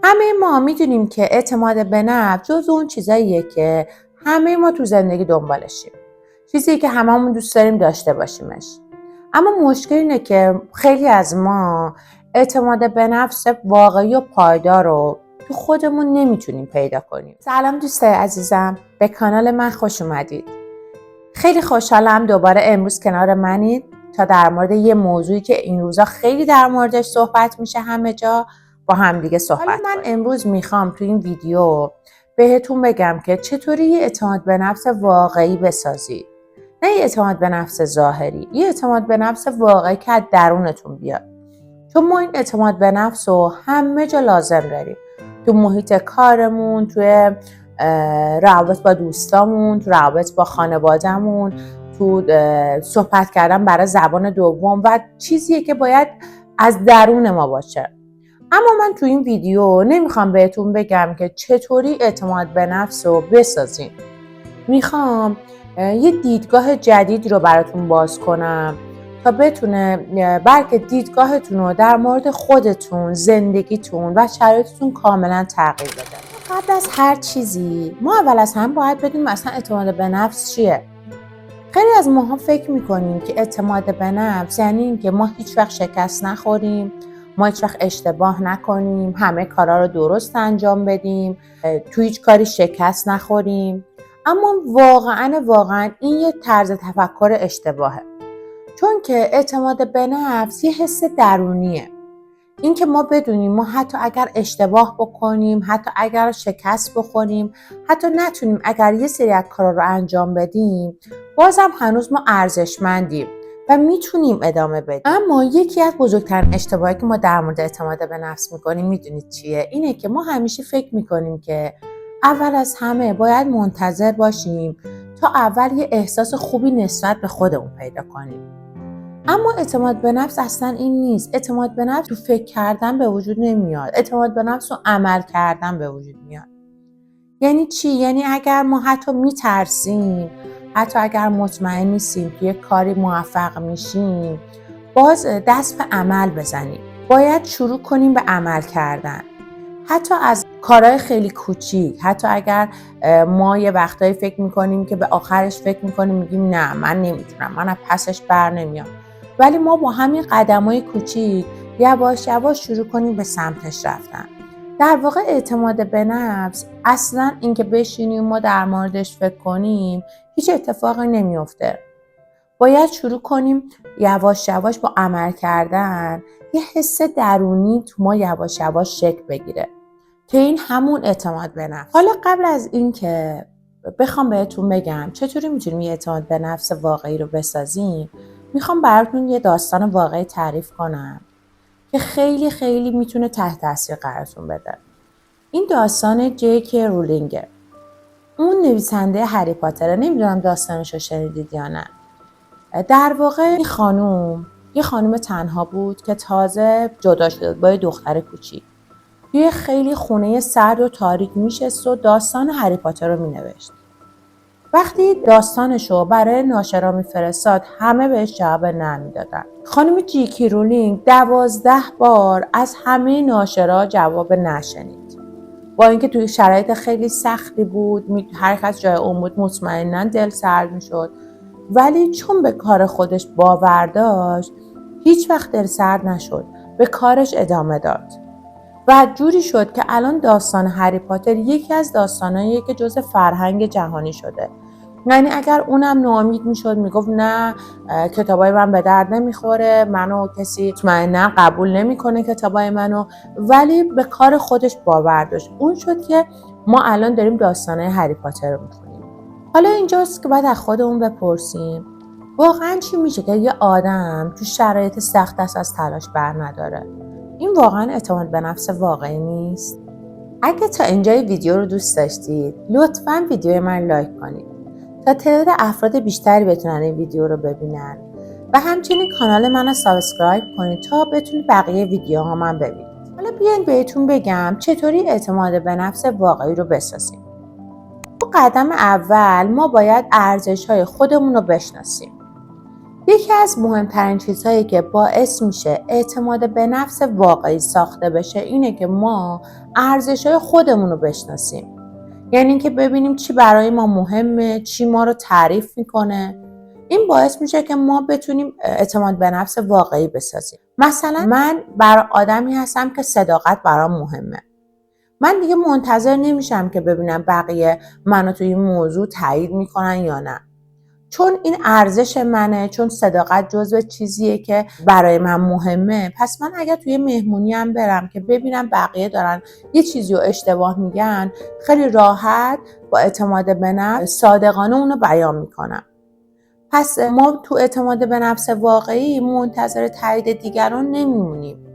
همه ما میدونیم که اعتماد به نفس جز اون چیزاییه که همه ما تو زندگی دنبالشیم. چیزی که هممون دوست داریم داشته باشیمش. اما مشکل اینه که خیلی از ما اعتماد به نفس واقعی و پایدار رو تو خودمون نمیتونیم پیدا کنیم. سلام دوستای عزیزم، به کانال من خوش اومدید. خیلی خوشحالم دوباره امروز کنار منید تا در مورد یه موضوعی که این روزا خیلی در موردش صحبت میشه همه جا با همدیگه صحبت کنیم. من امروز میخوام تو این ویدیو بهتون بگم که چطوری یه اعتماد به نفس واقعی بسازید. نه یه اعتماد به نفس ظاهری، یه اعتماد به نفس واقعی که از درونتون بیاد. چون ما این اعتماد به نفس رو همه جا لازم داریم. تو محیط کارمون، توی روابط با دوستامون، تو روابط با خانوادهمون، تو صحبت کردن برای زبان دوم و چیزیه که باید از درون ما باشه. اما من تو این ویدیو نمیخوام بهتون بگم که چطوری اعتماد به نفس رو بسازیم. میخوام یه دیدگاه جدید رو براتون باز کنم تا بتونه بلکه دیدگاهتون رو در مورد خودتون، زندگیتون و شرایطتون کاملا تغییر بده. قبل از هر چیزی ما اول از هم باید بدونیم اصلا اعتماد به نفس چیه. خیلی از ماها فکر میکنیم که اعتماد به نفس یعنی این که ما هیچ وقت شکست نخوریم، ما هیچ وقت اشتباه نکنیم، همه کارا رو درست انجام بدیم، تو هیچ کاری شکست نخوریم. اما واقعا این یه طرز تفکر اشتباهه. چون که اعتماد به نفس یه حس درونیه. این که ما بدونیم ما حتی اگر اشتباه بکنیم، حتی اگر شکست بخوریم، حتی نتونیم اگر یه سری از کارا رو انجام بدیم، بازم هنوز ما ارزشمندیم و میتونیم ادامه بدیم. اما یکی از بزرگترین اشتباهی که ما در مورد اعتماد به نفس میکنیم میدونید چیه؟ اینه که ما همیشه فکر میکنیم که اول از همه باید منتظر باشیم تا اول یه احساس خوبی نسبت به خودمون پیدا کنیم. اما اعتماد به نفس اصلا این نیست. اعتماد به نفس تو فکر کردن به وجود نمیاد. اعتماد به نفس رو عمل کردن به وجود میاد. یعنی چی؟ یعنی اگر ما حتی میترسیم، حتی اگر مطمئن نیستیم که یه کاری موفق میشیم، باز دست به عمل بزنیم. باید شروع کنیم به عمل کردن. حتی از کارهای خیلی کوچیک، حتی اگر ما یه وقتایی فکر میکنیم که به آخرش فکر میکنیم میگیم نه من نمیتونم، من از پسش بر نمیام، ولی ما با همین قدمای کوچیک یواش یواش شروع کنیم به سمتش رفتن. در واقع اعتماد به نفس اصلا اینکه بشینیم ما در موردش فکر کنیم هیچ اتفاقی نمیفته. باید شروع کنیم یواش یواش با عمل کردن یه حس درونی تو ما یواش یواش شکل بگیره که این همون اعتماد به نفس. حالا قبل از این که بخوام بهتون بگم چطوری میتونیم یه اعتماد به نفس واقعی رو بسازیم، میخوام براتون یه داستان واقعی تعریف کنم که خیلی میتونه تحت تاثیر قرارتون بده. این داستان جی.کی. رولینگه. اون نویسنده هری پاتره. نمیدونم داستانش رو شنیدید یا نه. در واقع این خانوم یه خانوم تنها بود که تازه جدا شده با یه دختر کوچیک. یه خیلی خونه سرد و تاریک میشست و داستان هری پاتر رو مینوشت. وقتی داستانشو برای ناشرا میفرستاد همه بهش جواب نه میدادن. خانم جی.کی. رولینگ 12 بار از همه ناشرا جواب نشنید. با اینکه توی شرایط خیلی سختی بود، هر کس جای اون بود مطمئناً دل سرد میشد، ولی چون به کار خودش باور داشت هیچ وقت دل سرد نشد، به کارش ادامه داد و جوری شد که الان داستان هری پاتر یکی از داستاناییه که جزء فرهنگ جهانی شده. یعنی اگر اونم ناامید میشد میگفت نه کتابای من به درد نمیخوره، منو کسی مطمئنا قبول نمیکنه کتابای منو، ولی به کار خودش باور داشت. اون شد که ما الان داریم داستانای هری پاتر رو میخونیم. حالا اینجاست که باید از خودمون بپرسیم واقعا چی میشه که یه آدم تو شرایط سخت است از تلاش بر نداره؟ این واقعا اعتماد به نفس واقعی نیست؟ اگه تا اینجای ویدیو رو دوست داشتید لطفاً ویدیو من لایک کنید تا تعداد افراد بیشتری بتونن این ویدیو رو ببینن و همچنین کانال من رو سابسکرایب کنید تا بتونید بقیه ویدیوها من ببینید. حالا بیاین بهتون بگم چطوری اعتماد به نفس واقعی رو بسازیم. قدم اول ما باید ارزش‌های خودمون رو بشناسیم. یکی از مهمترین چیزهایی که باعث میشه اعتماد به نفس واقعی ساخته بشه اینه که ما ارزش‌های خودمون رو بشناسیم. یعنی اینکه ببینیم چی برای ما مهمه، چی ما رو تعریف میکنه. این باعث میشه که ما بتونیم اعتماد به نفس واقعی بسازیم. مثلا من برای آدمی هستم که صداقت برام مهمه. من دیگه منتظر نمیشم که ببینم بقیه منو توی این موضوع تایید میکنن یا نه. چون این ارزش منه، چون صداقت جزو چیزیه که برای من مهمه، پس من اگر توی مهمونی هم برم که ببینم بقیه دارن یه چیزی رو اشتباه میگن، خیلی راحت با اعتماد به نفس صادقانه اونو بیان میکنم. پس ما تو اعتماد به نفس واقعی منتظر تایید دیگران نمیمونیم.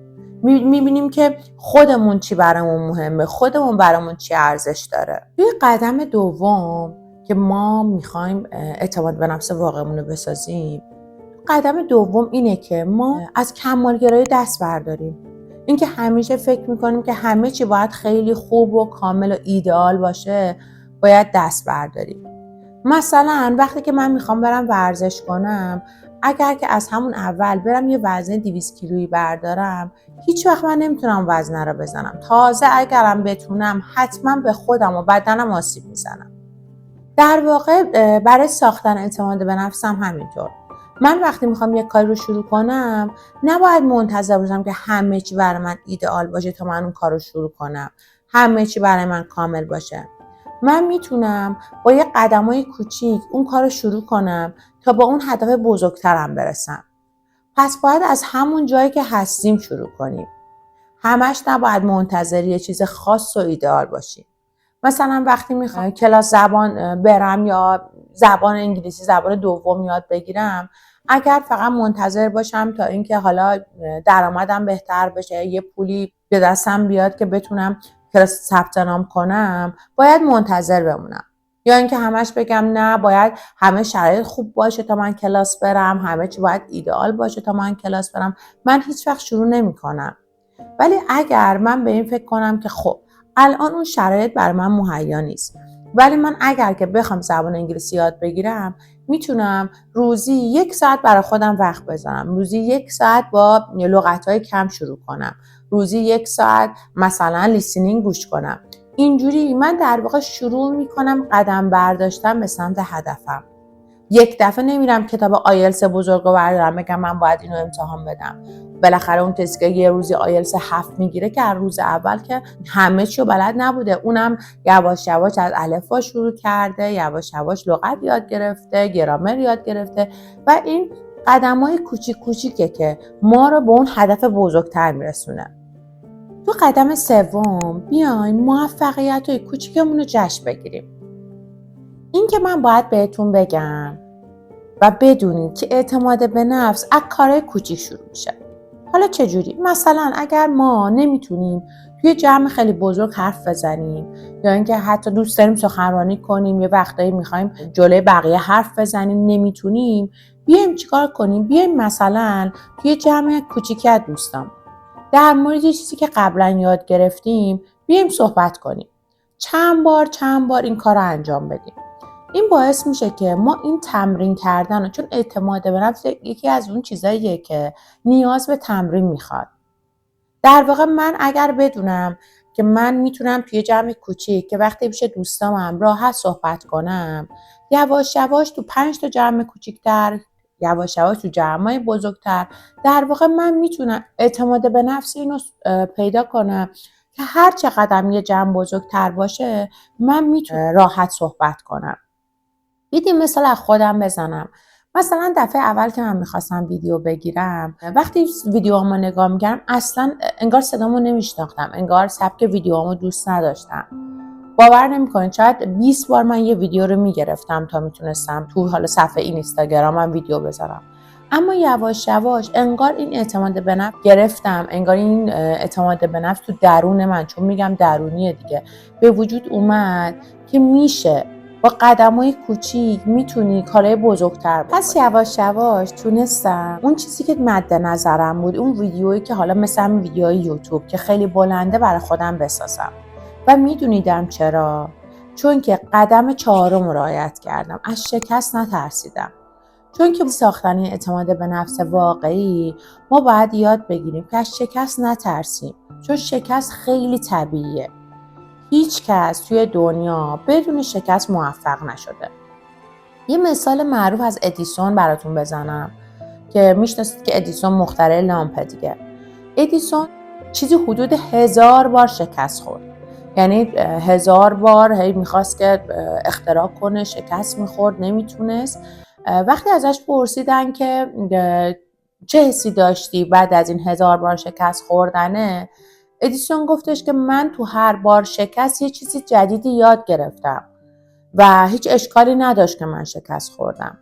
میبینیم که خودمون چی برامون مهمه، خودمون برامون چی ارزش داره. توی قدم دوم که ما میخوایم اعتماد به نفس واقعمون رو بسازیم، قدم دوم اینه که ما از کمالگرایی دست برداریم. اینکه همیشه فکر میکنیم که همه چی باید خیلی خوب و کامل و ایدئال باشه، باید دست برداریم. مثلا وقتی که من میخوام برم ورزش کنم، اگر که از همون اول برم یه وزنه 200 کیلویی بردارم، هیچ وقت من نمیتونم وزنه رو بزنم. تازه اگرم بتونم حتما به خودم و بدنم آسیب میزنم. در واقع برای ساختن اعتماد به نفسم همینطور. من وقتی میخوام یک کاری رو شروع کنم، نباید منتظر باشم که همه چی برای من ایدئال باشه تا من اون کار رو شروع کنم. همه چی برای من کامل باشه. من میتونم با یه قدمای کوچیک اون کار رو شروع کنم تا با اون هدف بزرگترم برسم. پس باید از همون جایی که هستیم شروع کنیم. همش نباید منتظر یه چیز خاص و ایدئال باشیم. مثلا وقتی میخوام کلاس زبان برم یا زبان انگلیسی زبان دوم یاد بگیرم، اگر فقط منتظر باشم تا اینکه حالا درآمدم بهتر بشه، یه پولی به دستم بیاد که بتونم کلاس ثبت نام کنم، باید منتظر بمونم. یا اینکه همش بگم نه، باید همه شرایط خوب باشه تا من کلاس برم، همه چی باید ایدئال باشه تا من کلاس برم، من هیچ وقت شروع نمی‌کنم. ولی اگر من به این فکر کنم که خب الان اون شرایط برای من مهیا نیست، ولی من اگر که بخوام زبان انگلیسی یاد بگیرم، میتونم روزی 1 ساعت برای خودم وقت بذارم، روزی 1 ساعت با لغت‌های کم شروع کنم، روزی 1 ساعت مثلا لیسنینگ گوش کنم. اینجوری من در واقع شروع میکنم قدم برداشتن به سمت هدفم. یک دفعه نمیرم کتاب آیلتس بزرگ رو بردارم بگم من باید اینو امتحان بدم. بالاخره اون کسی که یه روزی آیلتس 7 میگیره که از روز اول که همه چی رو بلد نبوده، اونم یواش یواش از الفبا شروع کرده، یواش یواش لغت یاد گرفته، گرامر یاد گرفته و این قدم‌های کوچیک کوچیکه که ما رو به اون هدف بزرگتر میرسونه. تو قدم سوم بیاین موفقیت‌های کوچیکمون رو جشن بگیریم. این که من باید بهتون بگم و بدونید که اعتماد به نفس از کارهای کوچیک شروع میشه. حالا چجوری؟ مثلا اگر ما نمیتونیم توی جمع خیلی بزرگ حرف بزنیم یا اینکه حتی دوست داریم سخنرانی کنیم، یه وقتایی میخوایم جلوی بقیه حرف بزنیم نمیتونیم، بیایم چیکار کنیم؟ بیایم مثلا توی جمع کوچیکی از دوستان در مورد چیزی که قبلا یاد گرفتیم بیایم صحبت کنیم. چند بار این کار رو انجام بدیم. این باعث میشه که ما این تمرین کردن، چون اعتماد به نفس یکی از اون چیزاییه که نیاز به تمرین میخواد. در واقع من اگر بدونم که من میتونم توی جمع کوچیک که وقتی پیش دوستامم راحت صحبت کنم، یواش یواش تو 5 تا جمع کوچیک‌تر، یواش یواش تو جمع‌های بزرگتر، در واقع من میتونم اعتماد به نفس اینو پیدا کنم که هر چقدر یه جمع بزرگتر باشه من میتونم راحت صحبت کنم. دیدیم مثال از خودم بزنم. مثلا دفعه اول که من میخواستم ویدیو بگیرم، وقتی ویدیوامو نگاه میکردم اصلا انگار صدامو نمیشناختم، انگار سبک ویدیوامو دوست نداشتم. باور نمیکنید شاید 20 بار من یه ویدیو رو میگرفتم تا میتونستم تو حالا صفحه اینستاگرامم ویدیو بذارم. اما یواش یواش انگار این اعتماد به نفس گرفتم، انگار این اعتماد به نفس تو درون من، چون میگم درونیه دیگه، به وجود اومد که میشه با قدم‌های کوچیک میتونی کارهای بزرگتر بکنی. پس یواش یواش تونستم اون چیزی که مد نظرم بود، اون ویدیویی که حالا مثلا ویدیوهای یوتیوب که خیلی بلنده برای خودم بسازم. و میدونیدم چرا؟ چون که قدم 4 رو رعایت کردم، از شکست نترسیدم. چون که ساختن اعتماد به نفس واقعی ما باید یاد بگیریم که از شکست نترسیم، چون شکست خیلی طبیعیه. هیچ کس توی دنیا بدون شکست موفق نشده. یه مثال معروف از ادیسون براتون بزنم که میشناسید که ادیسون مخترع لامپ دیگه. ادیسون چیزی حدود 1000 بار شکست خورد. یعنی 1000 بار میخواست که اختراع کنه، شکست میخورد، نمیتونست. وقتی ازش پرسیدن که چه حسی داشتی بعد از این 1000 بار شکست خوردنه، ادیسون گفتش که من تو هر بار شکست یه چیزی جدیدی یاد گرفتم و هیچ اشکالی نداشت که من شکست خوردم.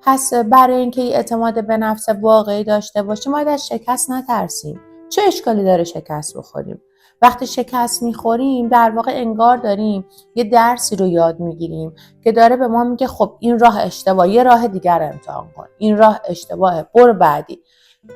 پس برای اینکه اعتماد به نفس واقعی داشته باشیم باید از شکست نترسیم. چه اشکالی داره شکست بخوریم؟ وقتی شکست میخوریم در واقع انگار داریم یه درسی رو یاد میگیریم که داره به ما میگه خب این راه اشتباه، یه راه دیگر امتحان کن، این راه اشتباهه، برو بعدی.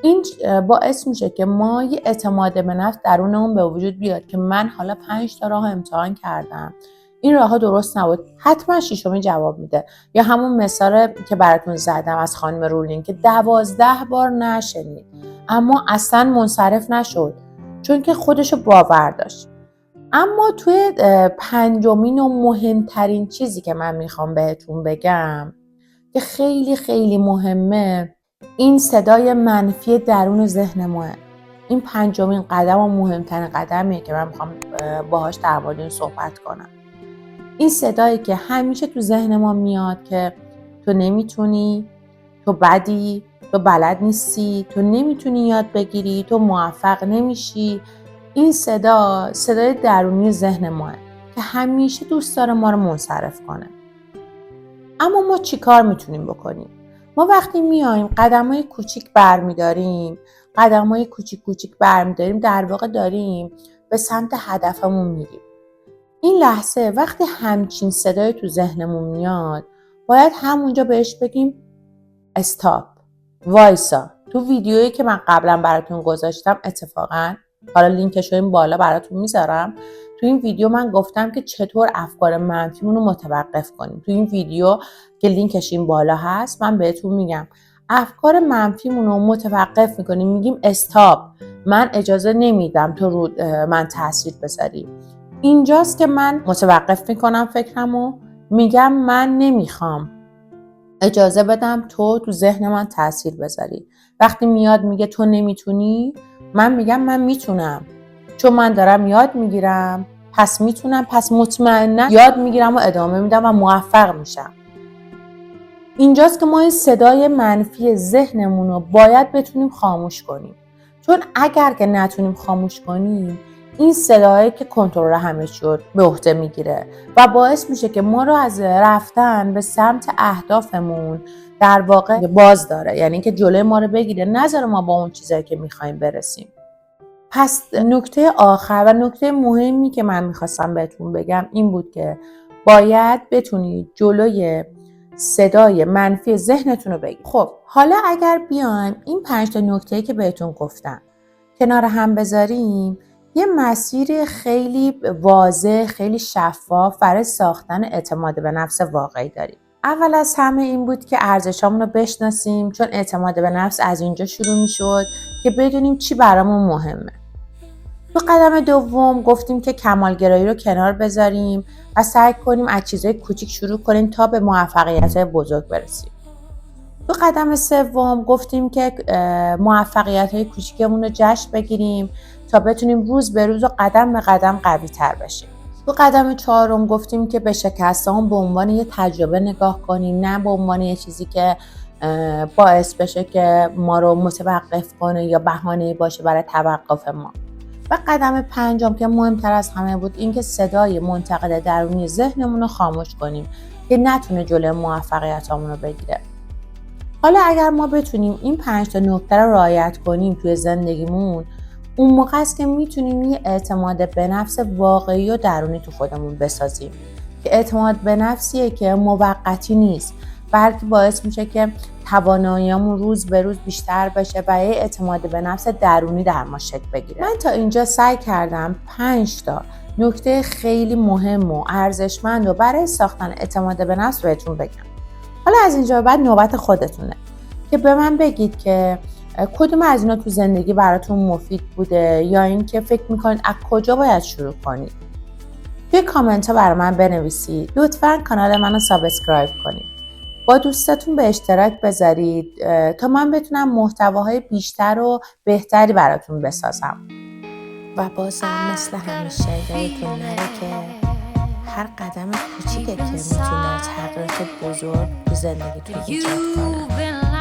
این باعث میشه که ما یه اعتماد به نفس درونمون به وجود بیاد که من حالا 5 تا راه امتحان کردم، این راهها درست نبود، حتما ششمی جواب میده. یا همون مثال که براتون زدم از خانم رولینگ که 12 بار نشنید اما اصلا منصرف نشد چون که خودشو باور داشت. اما توی پنجمین و مهمترین چیزی که من میخوام بهتون بگم که خیلی خیلی مهمه، این صدای منفی درون ذهن ماه. این پنجمین قدم و مهمترین قدمیه که من میخوام باهاش در مورد این صحبت کنم. این صدایی که همیشه تو ذهن ما میاد که تو نمیتونی، تو بدی، تو بلد نیستی، تو نمیتونی یاد بگیری، تو موفق نمیشی. این صدای درونی ذهن ماه که همیشه دوست داره ما رو منصرف کنه. اما ما چی کار میتونیم بکنیم؟ ما وقتی میایم قدمای کوچیک برمیداریم در واقع داریم به سمت هدفمون میریم. این لحظه وقتی همچین صدای تو ذهنمون میاد باید همونجا بهش بگیم استاپ، وایسا. تو ویدیویی که من قبلا براتون گذاشتم اتفاقا، حالا لینکش رو این بالا براتون میذارم، تو این ویدیو من گفتم که چطور افکار منفیمون رو متوقف کنیم. تو این ویدیو که لینکش این بالا هست من بهتون میگم افکار منفیمون رو متوقف میکنیم، میگیم استاپ، من اجازه نمیدم تو رو من تاثیر بذاری. اینجاست که من متوقف میکنم فکرمو، میگم من نمیخوام اجازه بدم تو ذهن من تاثیر بذاری. وقتی میاد میگه تو نمیتونی، من میگم من میتونم، چون من دارم یاد میگیرم پس میتونم، پس مطمئنا یاد میگیرم و ادامه میدم و موفق میشم. اینجاست که ما این صدای منفی ذهنمون رو باید بتونیم خاموش کنیم، چون اگر که نتونیم خاموش کنیم این صدایی که کنترل همه شد به عهده میگیره و باعث میشه که ما رو از رفتن به سمت اهدافمون در واقع باز داره، یعنی که جلوی ما رو بگیره، نذاره ما با اون چیزایی که میخوایم برسیم. پس نکته آخر و نکته مهمی که من میخواستم بهتون بگم این بود که باید بتونید جلوی صدای منفی ذهنتون رو بگیرید. خب حالا اگر بیایم این 5 تا نکته‌ای که بهتون گفتم کنار هم بذاریم، یه مسیر خیلی واضح، خیلی شفاف برای ساختن اعتماد به نفس واقعی داریم. اول از همه این بود که ارزشامون رو بشناسیم، چون اعتماد به نفس از اینجا شروع میشد که بدونیم چی برامون مهمه. تو قدم دوم گفتیم که کمالگرایی رو کنار بذاریم و سعی کنیم از چیزهای کوچیک شروع کنیم تا به موفقیت‌های بزرگ برسیم. تو قدم سوم گفتیم که موفقیت‌های کوچیکمون رو جشن بگیریم تا بتونیم روز به روز و قدم به قدم قوی‌تر بشیم. تو قدم چهارم گفتیم که به شکست‌هامون به عنوان یه تجربه نگاه کنیم، نه به عنوان یه چیزی که باعث بشه که ما رو متوقف کنه یا بهانه‌ای باشه برای توقف ما. و قدم پنجم که مهمتر از همه بود این که صدای منتقد درونی ذهنمون رو خاموش کنیم که نتونه جلوی موفقیتامون رو بگیره. حالا اگر ما بتونیم این 5 تا نکته رو رعایت کنیم توی زندگیمون، اون موقع است که میتونیم یه اعتماد به نفس واقعی و درونی تو خودمون بسازیم که اعتماد به نفسیه که موقتی نیست، بلکه باعث میشه که تواناییامون روز به روز بیشتر بشه و یه اعتماد به نفس درونی در ما شکل بگیره. من تا اینجا سعی کردم 5 تا نکته خیلی مهم و ارزشمند و برای ساختن اعتماد به نفس بهتون بگم. حالا از اینجا به بعد نوبت خودتونه که به من بگید که کدوم از اینا تو زندگی براتون مفید بوده یا اینکه فکر میکنید از کجا باید شروع کنید. توی کامنت ها برای من بنویسید. لطفاً کانال منو سابسکرایب کنید. با دوستاتون به اشتراک بذارید تا من بتونم محتواهای بیشتر و بهتری براتون بسازم. و بازم مثل همیشه یادتون نره که هر قدم کوچیکه که میتونه تغییرات بزرگ تو زندگیتون ایجاد کنه.